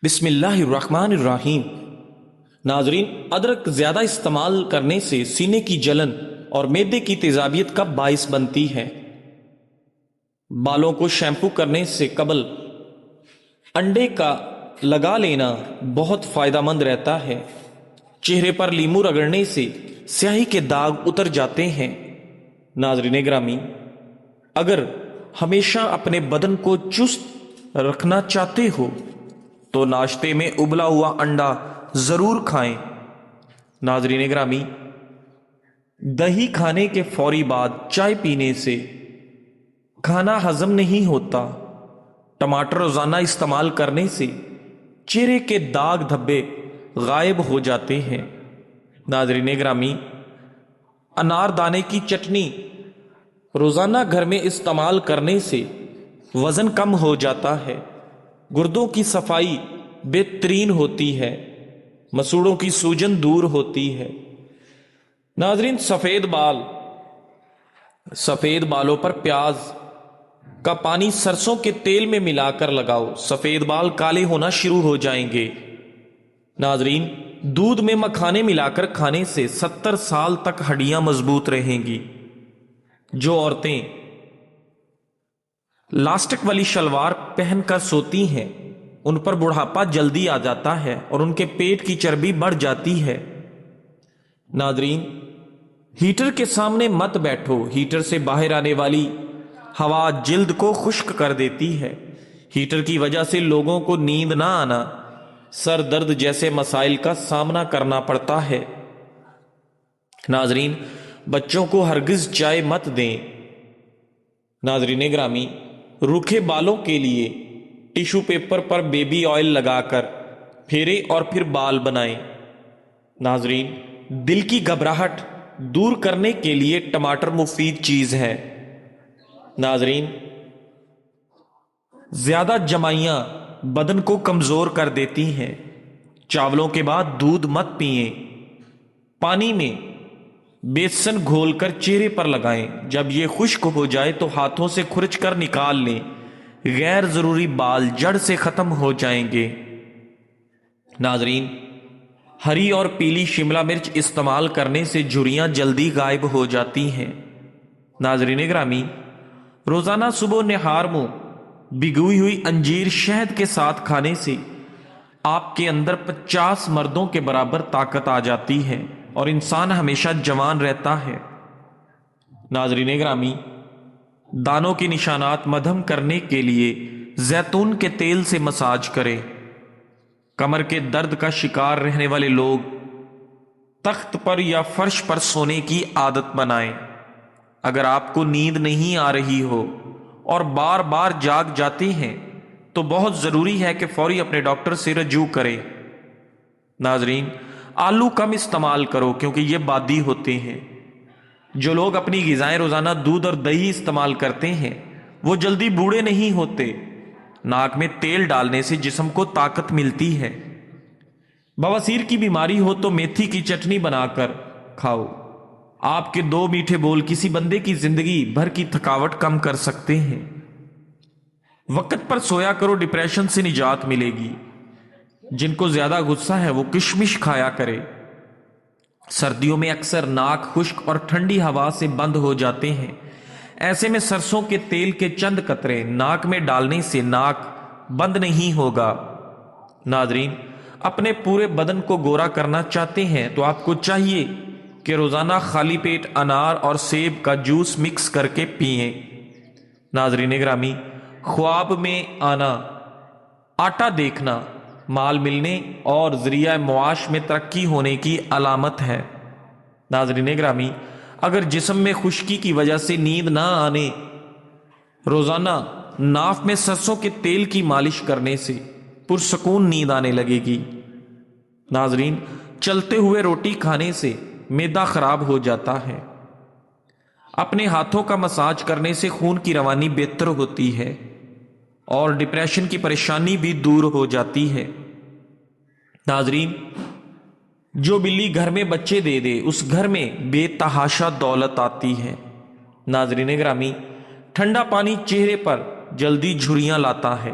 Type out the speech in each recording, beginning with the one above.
بسم اللہ الرحمن الرحیم۔ ناظرین، ادرک زیادہ استعمال کرنے سے سینے کی جلن اور معدے کی تیزابیت کا باعث بنتی ہے۔ بالوں کو شیمپو کرنے سے قبل انڈے کا لگا لینا بہت فائدہ مند رہتا ہے۔ چہرے پر لیمو رگڑنے سے سیاہی کے داغ اتر جاتے ہیں۔ ناظرین گرامی، اگر ہمیشہ اپنے بدن کو چست رکھنا چاہتے ہو تو ناشتے میں ابلا ہوا انڈا ضرور کھائیں۔ ناظرین گرامی، دہی کھانے کے فوری بعد چائے پینے سے کھانا ہضم نہیں ہوتا۔ ٹماٹر روزانہ استعمال کرنے سے چہرے کے داغ دھبے غائب ہو جاتے ہیں۔ ناظرین گرامی، انار دانے کی چٹنی روزانہ گھر میں استعمال کرنے سے وزن کم ہو جاتا ہے، گردوں کی صفائی بہترین ہوتی ہے، مسوڑوں کی سوجن دور ہوتی ہے۔ ناظرین، سفید بالوں پر پیاز کا پانی سرسوں کے تیل میں ملا کر لگاؤ، سفید بال کالے ہونا شروع ہو جائیں گے۔ ناظرین، دودھ میں مکھانے ملا کر کھانے سے 70 سال تک ہڈیاں مضبوط رہیں گی۔ جو عورتیں لاسٹک والی شلوار پہن کر سوتی ہیں ان پر بڑھاپا جلدی آ جاتا ہے اور ان کے پیٹ کی چربی بڑھ جاتی ہے۔ ناظرین، ہیٹر کے سامنے مت بیٹھو، ہیٹر سے باہر آنے والی ہوا جلد کو خشک کر دیتی ہے۔ ہیٹر کی وجہ سے لوگوں کو نیند نہ آنا، سر درد جیسے مسائل کا سامنا کرنا پڑتا ہے۔ ناظرین، بچوں کو ہرگز چائے مت دیں۔ ناظرین گرامی، روکھے بالوں کے لیے ٹیشو پیپر پر بیبی آئل لگا کر پھیرے اور پھر بال بنائیں۔ ناظرین، دل کی گھبراہٹ دور کرنے کے لیے ٹماٹر مفید چیز ہے۔ ناظرین، زیادہ جمائیاں بدن کو کمزور کر دیتی ہیں۔ چاولوں کے بعد دودھ مت پئیں۔ پانی میں بیسن گھول کر چہرے پر لگائیں، جب یہ خشک ہو جائے تو ہاتھوں سے کھرچ کر نکال لیں، غیر ضروری بال جڑ سے ختم ہو جائیں گے۔ ناظرین، ہری اور پیلی شملہ مرچ استعمال کرنے سے جھریاں جلدی غائب ہو جاتی ہیں۔ ناظرین گرامی، روزانہ صبح نہار میں بھگوئی ہوئی انجیر شہد کے ساتھ کھانے سے آپ کے اندر 50 مردوں کے برابر طاقت آ جاتی ہے اور انسان ہمیشہ جوان رہتا ہے۔ ناظرین گرامی، دانوں کے نشانات مدھم کرنے کے لیے زیتون کے تیل سے مساج کریں۔ کمر کے درد کا شکار رہنے والے لوگ تخت پر یا فرش پر سونے کی عادت بنائیں۔ اگر آپ کو نیند نہیں آ رہی ہو اور بار بار جاگ جاتے ہیں تو بہت ضروری ہے کہ فوری اپنے ڈاکٹر سے رجوع کریں۔ ناظرین، آلو کم استعمال کرو کیونکہ یہ بادی ہوتے ہیں۔ جو لوگ اپنی غذائیں روزانہ دودھ اور دہی استعمال کرتے ہیں وہ جلدی بوڑھے نہیں ہوتے۔ ناک میں تیل ڈالنے سے جسم کو طاقت ملتی ہے۔ بواسیر کی بیماری ہو تو میتھی کی چٹنی بنا کر کھاؤ۔ آپ کے 2 میٹھے بول کسی بندے کی زندگی بھر کی تھکاوٹ کم کر سکتے ہیں۔ وقت پر سویا کرو، ڈپریشن سے نجات ملے گی۔ جن کو زیادہ غصہ ہے وہ کشمش کھایا کرے۔ سردیوں میں اکثر ناک خشک اور ٹھنڈی ہوا سے بند ہو جاتے ہیں، ایسے میں سرسوں کے تیل کے چند قطرے ناک میں ڈالنے سے ناک بند نہیں ہوگا۔ ناظرین، اپنے پورے بدن کو گورا کرنا چاہتے ہیں تو آپ کو چاہیے کہ روزانہ خالی پیٹ انار اور سیب کا جوس مکس کر کے پئیں۔ ناظرین گرامی، خواب میں آنا، آٹا دیکھنا مال ملنے اور ذریعہ معاش میں ترقی ہونے کی علامت ہے۔ ناظرین گرامی، اگر جسم میں خشکی کی وجہ سے نیند نہ آنے، روزانہ ناف میں سرسوں کے تیل کی مالش کرنے سے پرسکون نیند آنے لگے گی۔ ناظرین، چلتے ہوئے روٹی کھانے سے معدہ خراب ہو جاتا ہے۔ اپنے ہاتھوں کا مساج کرنے سے خون کی روانی بہتر ہوتی ہے اور ڈپریشن کی پریشانی بھی دور ہو جاتی ہے۔ ناظرین، جو بلی گھر میں بچے دے دے اس گھر میں بے تحاشا دولت آتی ہے۔ ناظرین گرامی، ٹھنڈا پانی چہرے پر جلدی جھریاں لاتا ہے۔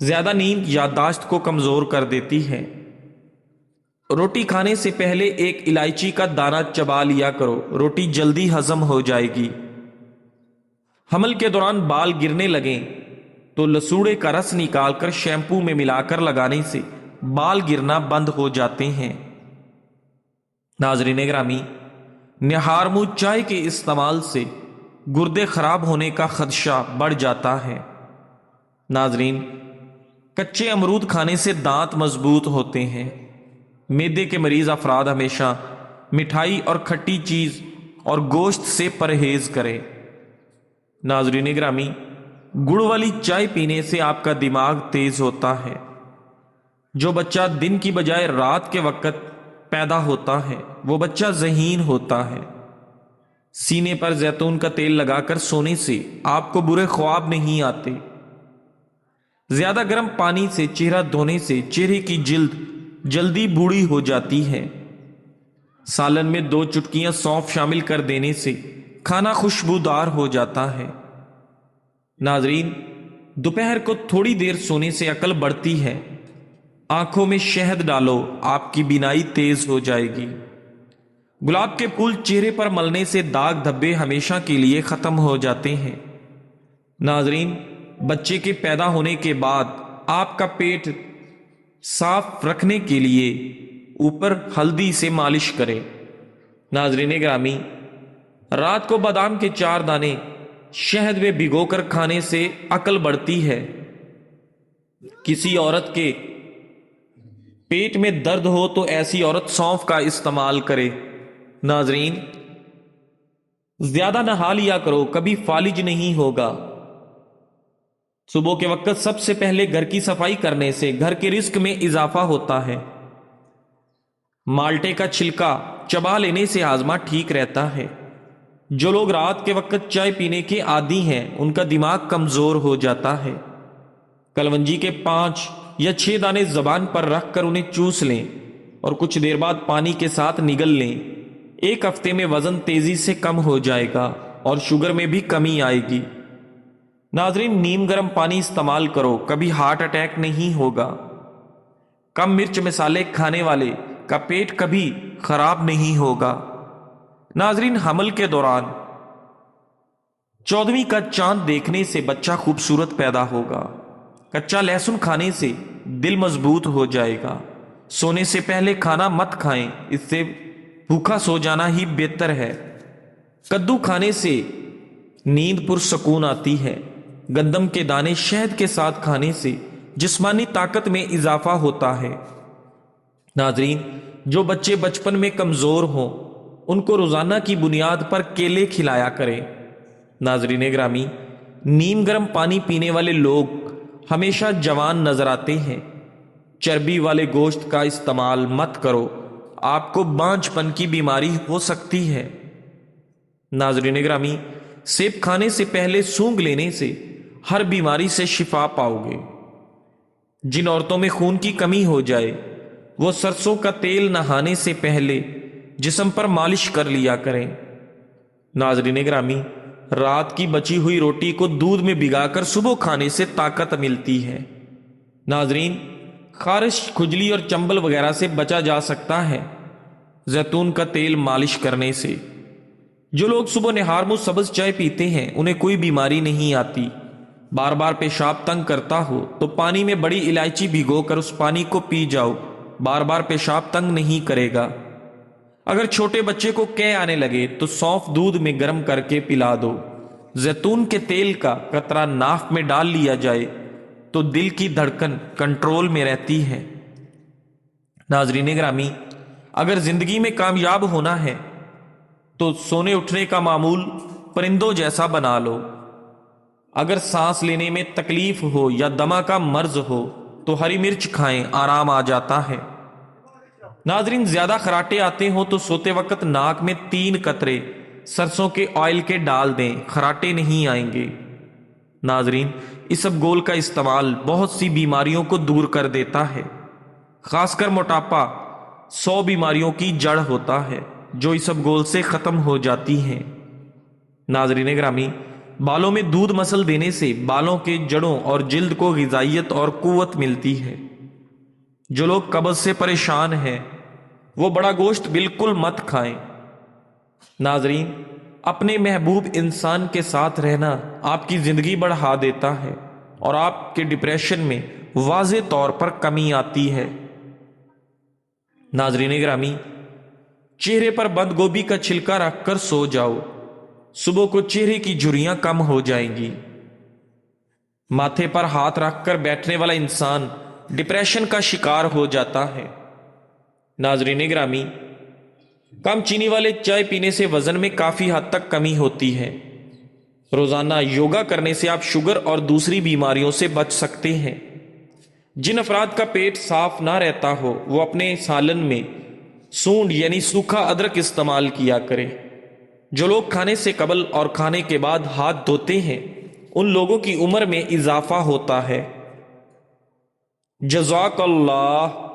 زیادہ نیند یادداشت کو کمزور کر دیتی ہے۔ روٹی کھانے سے پہلے ایک الائچی کا دانہ چبا لیا کرو، روٹی جلدی ہضم ہو جائے گی۔ حمل کے دوران بال گرنے لگیں تو لسوڑے کا رس نکال کر شیمپو میں ملا کر لگانے سے بال گرنا بند ہو جاتے ہیں۔ ناظرین گرامی، نہار منہ چائے کے استعمال سے گردے خراب ہونے کا خدشہ بڑھ جاتا ہے۔ ناظرین، کچے امرود کھانے سے دانت مضبوط ہوتے ہیں۔ معدے کے مریض افراد ہمیشہ مٹھائی اور کھٹی چیز اور گوشت سے پرہیز کریں۔ ناظرین گرامی، گڑ والی چائے پینے سے آپ کا دماغ تیز ہوتا ہے۔ جو بچہ دن کی بجائے رات کے وقت پیدا ہوتا ہے وہ بچہ ذہین ہوتا ہے۔ سینے پر زیتون کا تیل لگا کر سونے سے آپ کو برے خواب نہیں آتے۔ زیادہ گرم پانی سے چہرہ دھونے سے چہرے کی جلد جلدی بوڑھی ہو جاتی ہے۔ سالن میں 2 چٹکیاں سونف شامل کر دینے سے کھانا خوشبودار ہو جاتا ہے۔ ناظرین، دوپہر کو تھوڑی دیر سونے سے عقل بڑھتی ہے۔ آنکھوں میں شہد ڈالو، آپ کی بینائی تیز ہو جائے گی۔ گلاب کے پھول چہرے پر ملنے سے داغ دھبے ہمیشہ کے لیے ختم ہو جاتے ہیں۔ ناظرین، بچے کے پیدا ہونے کے بعد آپ کا پیٹ صاف رکھنے کے لیے اوپر ہلدی سے مالش کریں۔ ناظرین گرامی، رات کو بادام کے 4 دانے شہد میں بھگو کر کھانے سے عقل بڑھتی ہے۔ کسی عورت کے پیٹ میں درد ہو تو ایسی عورت سونف کا استعمال کرے۔ ناظرین، زیادہ نہا لیا کرو، کبھی فالج نہیں ہوگا۔ صبح کے وقت سب سے پہلے گھر کی صفائی کرنے سے گھر کے رزق میں اضافہ ہوتا ہے۔ مالٹے کا چھلکا چبا لینے سے ہاضمہ ٹھیک رہتا ہے۔ جو لوگ رات کے وقت چائے پینے کے عادی ہیں ان کا دماغ کمزور ہو جاتا ہے۔ کلونجی کے 5 یا 6 دانے زبان پر رکھ کر انہیں چوس لیں اور کچھ دیر بعد پانی کے ساتھ نگل لیں۔ 1 ہفتے میں وزن تیزی سے کم ہو جائے گا اور شوگر میں بھی کمی آئے گی۔ ناظرین، نیم گرم پانی استعمال کرو، کبھی ہارٹ اٹیک نہیں ہوگا۔ کم مرچ مسالے کھانے والے کا پیٹ کبھی خراب نہیں ہوگا۔ ناظرین، حمل کے دوران 14ویں کا چاند دیکھنے سے بچہ خوبصورت پیدا ہوگا۔ کچا لہسن کھانے سے دل مضبوط ہو جائے گا۔ سونے سے پہلے کھانا مت کھائیں، اس سے بھوکا سو جانا ہی بہتر ہے۔ کدو کھانے سے نیند پرسکون آتی ہے۔ گندم کے دانے شہد کے ساتھ کھانے سے جسمانی طاقت میں اضافہ ہوتا ہے۔ ناظرین، جو بچے بچپن میں کمزور ہوں ان کو روزانہ کی بنیاد پر کیلے کھلایا کریں۔ ناظرین گرامی، نیم گرم پانی پینے والے لوگ ہمیشہ جوان نظر آتے ہیں۔ چربی والے گوشت کا استعمال مت کرو، آپ کو بانجھ پن کی بیماری ہو سکتی ہے۔ ناظرین گرامی، سیب کھانے سے پہلے سونگھ لینے سے ہر بیماری سے شفا پاؤ گے۔ جن عورتوں میں خون کی کمی ہو جائے وہ سرسوں کا تیل نہانے سے پہلے جسم پر مالش کر لیا کریں۔ ناظرین گرامی، رات کی بچی ہوئی روٹی کو دودھ میں بھگا کر صبح کھانے سے طاقت ملتی ہے۔ ناظرین، خارش، کھجلی اور چنبل وغیرہ سے بچا جا سکتا ہے زیتون کا تیل مالش کرنے سے۔ جو لوگ صبح نہار منہ سبز چائے پیتے ہیں انہیں کوئی بیماری نہیں آتی۔ بار بار پیشاب تنگ کرتا ہو تو پانی میں بڑی الائچی بھگو کر اس پانی کو پی جاؤ، بار بار پیشاب تنگ نہیں کرے گا۔ اگر چھوٹے بچے کو قے آنے لگے تو سونف دودھ میں گرم کر کے پلا دو۔ زیتون کے تیل کا قطرہ ناف میں ڈال لیا جائے تو دل کی دھڑکن کنٹرول میں رہتی ہے۔ ناظرین گرامی، اگر زندگی میں کامیاب ہونا ہے تو سونے اٹھنے کا معمول پرندوں جیسا بنا لو۔ اگر سانس لینے میں تکلیف ہو یا دمہ کا مرض ہو تو ہری مرچ کھائیں، آرام آ جاتا ہے۔ ناظرین، زیادہ خراٹے آتے ہوں تو سوتے وقت ناک میں 3 قطرے سرسوں کے آئل کے ڈال دیں، خراٹے نہیں آئیں گے۔ ناظرین، اسب گول کا استعمال بہت سی بیماریوں کو دور کر دیتا ہے، خاص کر موٹاپا 100 بیماریوں کی جڑ ہوتا ہے جو اسب گول سے ختم ہو جاتی ہیں۔ ناظرین گرامی، بالوں میں دودھ مسل دینے سے بالوں کے جڑوں اور جلد کو غذائیت اور قوت ملتی ہے۔ جو لوگ قبض سے پریشان ہیں وہ بڑا گوشت بالکل مت کھائیں۔ ناظرین، اپنے محبوب انسان کے ساتھ رہنا آپ کی زندگی بڑھا دیتا ہے اور آپ کے ڈپریشن میں واضح طور پر کمی آتی ہے۔ ناظرین گرامی، چہرے پر بند گوبھی کا چھلکا رکھ کر سو جاؤ، صبح کو چہرے کی جھریاں کم ہو جائیں گی۔ ماتھے پر ہاتھ رکھ کر بیٹھنے والا انسان ڈپریشن کا شکار ہو جاتا ہے۔ ناظرین گرامی، کم چینی والے چائے پینے سے وزن میں کافی حد تک کمی ہوتی ہے۔ روزانہ یوگا کرنے سے آپ شوگر اور دوسری بیماریوں سے بچ سکتے ہیں۔ جن افراد کا پیٹ صاف نہ رہتا ہو وہ اپنے سالن میں سونڈ یعنی سوکھا ادرک استعمال کیا کرے۔ جو لوگ کھانے سے قبل اور کھانے کے بعد ہاتھ دھوتے ہیں ان لوگوں کی عمر میں اضافہ ہوتا ہے۔ جزاک اللہ۔